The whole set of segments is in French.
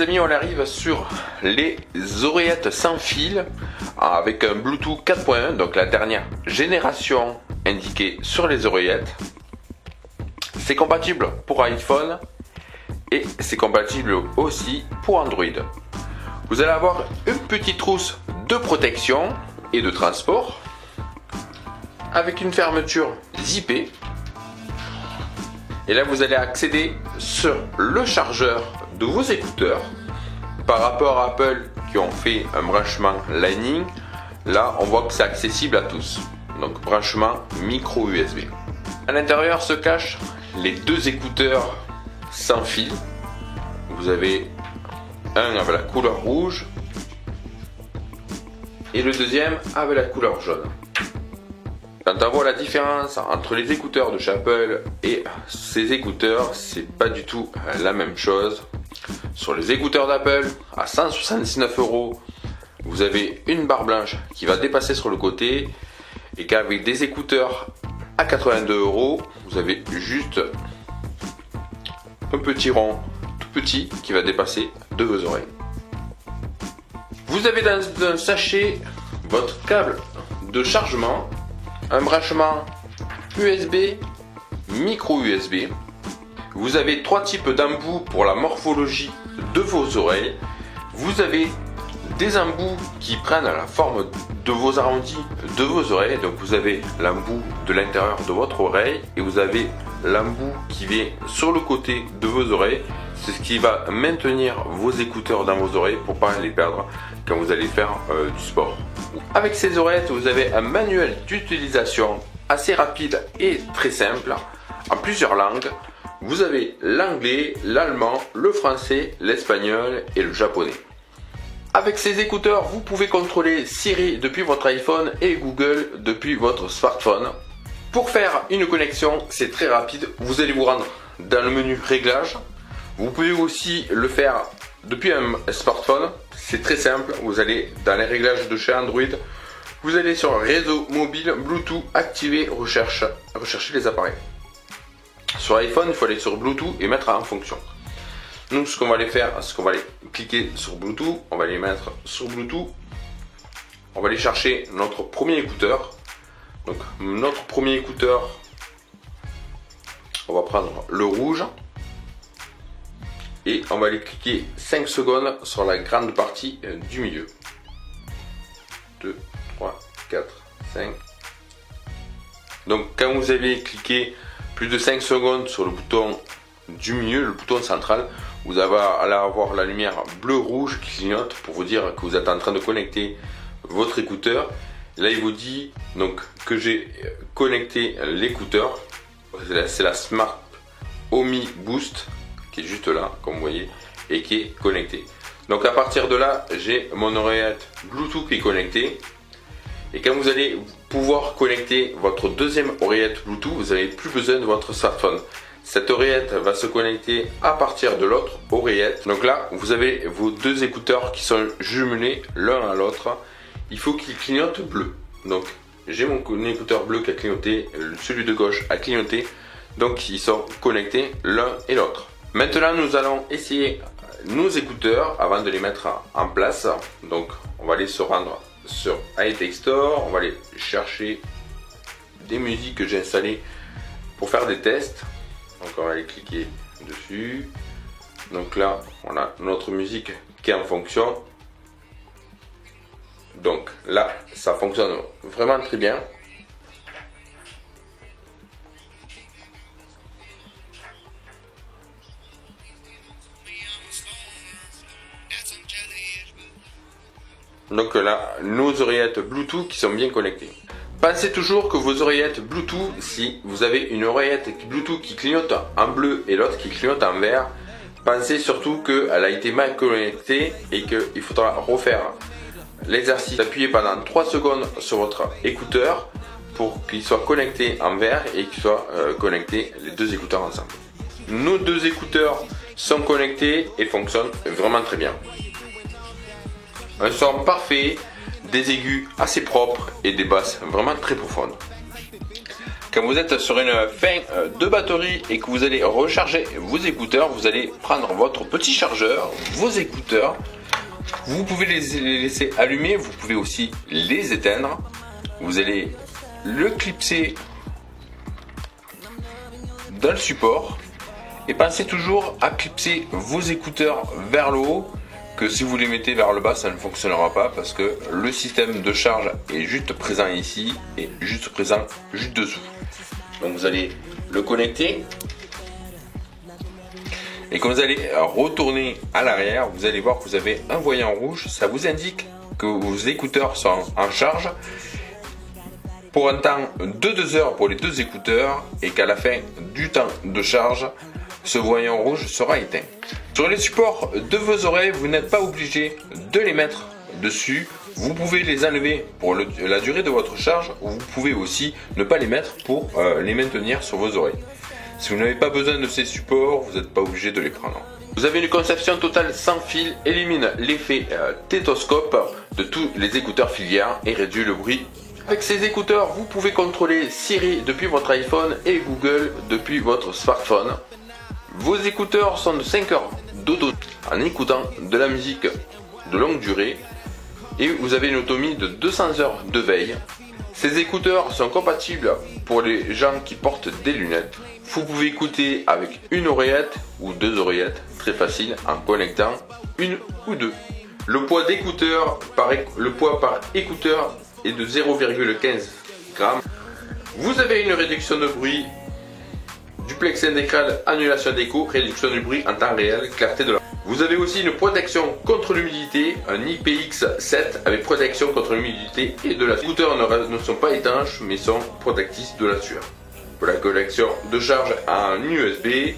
amis, on arrive sur les oreillettes sans fil avec un Bluetooth 4.1, donc la dernière génération indiquée sur les oreillettes. C'est compatible pour iPhone et c'est compatible aussi pour Android. Vous allez avoir une petite trousse de protection et de transport avec une fermeture zippée. Et là, vous allez accéder sur le chargeur de vos écouteurs. Par rapport à Apple qui ont fait un branchement Lightning, là, on voit que c'est accessible à tous. Donc, branchement micro USB. À l'intérieur se cachent les deux écouteurs sans fil. Vous avez un avec la couleur rouge et le deuxième avec la couleur jaune. Quand on voit la différence entre les écouteurs de chez Apple et ces écouteurs, c'est pas du tout la même chose. Sur les écouteurs d'Apple, à 179 €, vous avez une barre blanche qui va dépasser sur le côté, et qu'avec des écouteurs à 82 €, vous avez juste un petit rond tout petit qui va dépasser de vos oreilles. Vous avez dans un sachet votre câble de chargement, un branchement USB, micro USB. Vous avez trois types d'embouts pour la morphologie de vos oreilles. Vous avez des embouts qui prennent la forme de vos arrondis de vos oreilles. Donc vous avez l'embout de l'intérieur de votre oreille et vous avez l'embout qui vient sur le côté de vos oreilles. C'est ce qui va maintenir vos écouteurs dans vos oreilles pour ne pas les perdre quand vous allez faire du sport. Avec ces oreillettes, vous avez un manuel d'utilisation assez rapide et très simple en plusieurs langues. Vous avez l'anglais, l'allemand, le français, l'espagnol et le japonais. Avec ces écouteurs, vous pouvez contrôler Siri depuis votre iPhone et Google depuis votre smartphone. Pour faire une connexion, c'est très rapide. Vous allez vous rendre dans le menu réglages. Vous pouvez aussi le faire depuis un smartphone. C'est très simple. Vous allez dans les réglages de chez Android. Vous allez sur réseau mobile, Bluetooth, activer, rechercher les appareils. Sur iPhone, il faut aller sur Bluetooth et mettre en fonction. Nous, ce qu'on va aller faire, c'est qu'on va aller cliquer sur Bluetooth. On va aller mettre sur Bluetooth. On va aller chercher notre premier écouteur. Donc, notre premier écouteur, on va prendre le rouge. Et on va aller cliquer 5 secondes sur la grande partie du milieu. 2, 3, 4, 5. Donc quand vous avez cliqué plus de 5 secondes sur le bouton du milieu, le bouton central, vous allez avoir la lumière bleu-rouge qui clignote pour vous dire que vous êtes en train de connecter votre écouteur. Là il vous dit donc que j'ai connecté l'écouteur. C'est la Smart Omi Boost qui est juste là, comme vous voyez, et qui est connecté. Donc à partir de là, j'ai mon oreillette Bluetooth qui est connectée. Et quand vous allez pouvoir connecter votre deuxième oreillette Bluetooth, vous n'avez plus besoin de votre smartphone. Cette oreillette va se connecter à partir de l'autre oreillette. Donc là, vous avez vos deux écouteurs qui sont jumelés l'un à l'autre. Il faut qu'ils clignotent bleu. Donc j'ai mon écouteur bleu qui a clignoté, celui de gauche a clignoté. Donc ils sont connectés l'un et l'autre. Maintenant, nous allons essayer nos écouteurs avant de les mettre en place. Donc, on va aller se rendre sur iTech Store. On va aller chercher des musiques que j'ai installées pour faire des tests. Donc, on va aller cliquer dessus. Donc là, on a notre musique qui est en fonction. Donc là, ça fonctionne vraiment très bien. Donc là, nos oreillettes Bluetooth qui sont bien connectées. Pensez toujours que vos oreillettes Bluetooth, si vous avez une oreillette Bluetooth qui clignote en bleu et l'autre qui clignote en vert, pensez surtout qu'elle a été mal connectée et qu'il faudra refaire l'exercice d'appuyer pendant 3 secondes sur votre écouteur pour qu'il soit connecté en vert et qu'il soit connecté les deux écouteurs ensemble. Nos deux écouteurs sont connectés et fonctionnent vraiment très bien. Un son parfait, des aigus assez propres et des basses vraiment très profondes. Quand vous êtes sur une fin de batterie et que vous allez recharger vos écouteurs, vous allez prendre votre petit chargeur, vos écouteurs. Vous pouvez les laisser allumer, vous pouvez aussi les éteindre. Vous allez le clipser dans le support et pensez toujours à clipser vos écouteurs vers le haut, que si vous les mettez vers le bas ça ne fonctionnera pas parce que le système de charge est juste présent ici et juste présent juste dessous. Donc vous allez le connecter et quand vous allez retourner à l'arrière, vous allez voir que vous avez un voyant rouge, ça vous indique que vos écouteurs sont en charge pour un temps de 2 heures pour les 2 écouteurs et qu'à la fin du temps de charge, ce voyant rouge sera éteint. Sur les supports de vos oreilles, vous n'êtes pas obligé de les mettre dessus. Vous pouvez les enlever pour la durée de votre charge ou vous pouvez aussi ne pas les mettre pour les maintenir sur vos oreilles. Si vous n'avez pas besoin de ces supports, vous n'êtes pas obligé de les prendre. Vous avez une conception totale sans fil, élimine l'effet stéthoscope de tous les écouteurs filières et réduit le bruit. Avec ces écouteurs, vous pouvez contrôler Siri depuis votre iPhone et Google depuis votre smartphone. Vos écouteurs sont de 5 heures d'autonomie en écoutant de la musique de longue durée et vous avez une autonomie de 200 heures de veille. Ces écouteurs sont compatibles pour les gens qui portent des lunettes. Vous pouvez écouter avec une oreillette ou 2 oreillettes, très facile en connectant une ou 2. Le poids d'écouteur par écouteur est de 0,15 g. Vous avez une réduction de bruit, duplex intégral, annulation d'écho, réduction du bruit en temps réel, clarté de la. Vous avez aussi une protection contre l'humidité, un IPX7 avec protection contre l'humidité et de la sueur. Les écouteurs ne sont pas étanches mais sont protectrices de la sueur. Pour la connexion de charge en USB,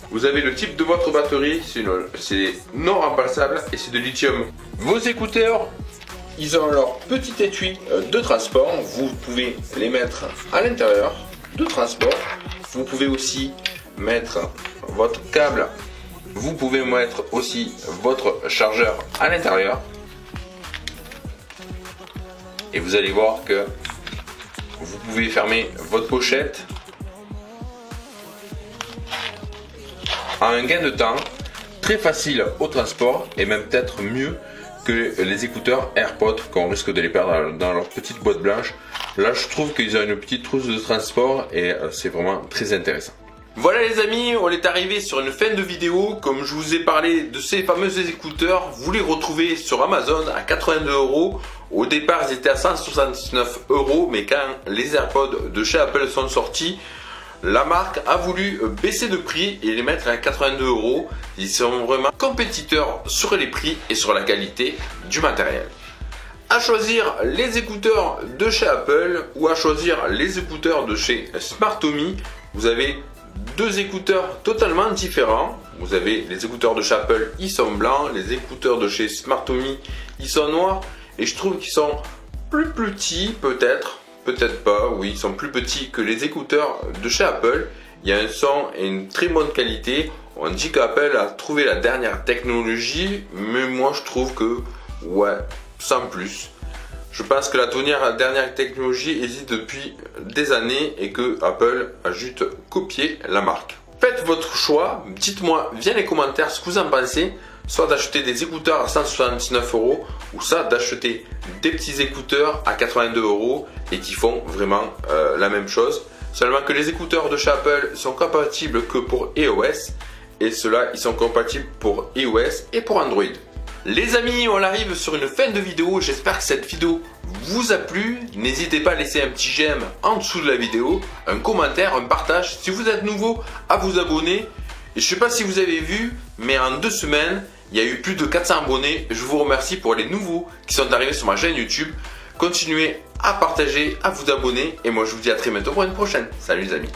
vous avez le type de votre batterie, c'est non remplaçable et c'est de lithium. Vos écouteurs, ils ont leur petit étui de transport, vous pouvez les mettre à l'intérieur de transport. Vous pouvez aussi mettre votre câble, vous pouvez mettre aussi votre chargeur à l'intérieur. Et vous allez voir que vous pouvez fermer votre pochette en un gain de temps très facile au transport et même peut-être mieux que les écouteurs AirPods qu'on risque de les perdre dans leur petite boîte blanche. Là je trouve qu'ils ont une petite trousse de transport et c'est vraiment très intéressant. Voilà les amis, on est arrivé sur une fin de vidéo. Comme je vous ai parlé de ces fameux écouteurs, vous les retrouvez sur Amazon à 82 €. Au départ ils étaient à 169 €, mais quand les AirPods de chez Apple sont sortis, la marque a voulu baisser de prix et les mettre à 82 €. Ils sont vraiment compétiteurs sur les prix et sur la qualité du matériel. À choisir les écouteurs de chez Apple ou à choisir les écouteurs de chez Smartomy, vous avez 2 écouteurs totalement différents. Vous avez les écouteurs de chez Apple, ils sont blancs, les écouteurs de chez Smartomy, ils sont noirs et je trouve qu'ils sont plus petits peut-être. Peut-être pas, oui, ils sont plus petits que les écouteurs de chez Apple. Il y a un son et une très bonne qualité. On dit qu'Apple a trouvé la dernière technologie, mais moi je trouve que, ouais, sans plus. Je pense que la dernière technologie existe depuis des années et que Apple a juste copié la marque. Faites votre choix, dites-moi via les commentaires ce que vous en pensez. Soit d'acheter des écouteurs à 179 € ou ça d'acheter des petits écouteurs à 82 € et qui font vraiment la même chose. Seulement que les écouteurs de chez Apple sont compatibles que pour iOS et ceux-là ils sont compatibles pour iOS et pour Android. Les amis, on arrive sur une fin de vidéo. J'espère que cette vidéo vous a plu. N'hésitez pas à laisser un petit j'aime en dessous de la vidéo, un commentaire, un partage. Si vous êtes nouveau, à vous abonner. Et je ne sais pas si vous avez vu, mais en 2 semaines, il y a eu plus de 400 abonnés. Je vous remercie pour les nouveaux qui sont arrivés sur ma chaîne YouTube. Continuez à partager, à vous abonner. Et moi, je vous dis à très bientôt pour une prochaine. Salut les amis.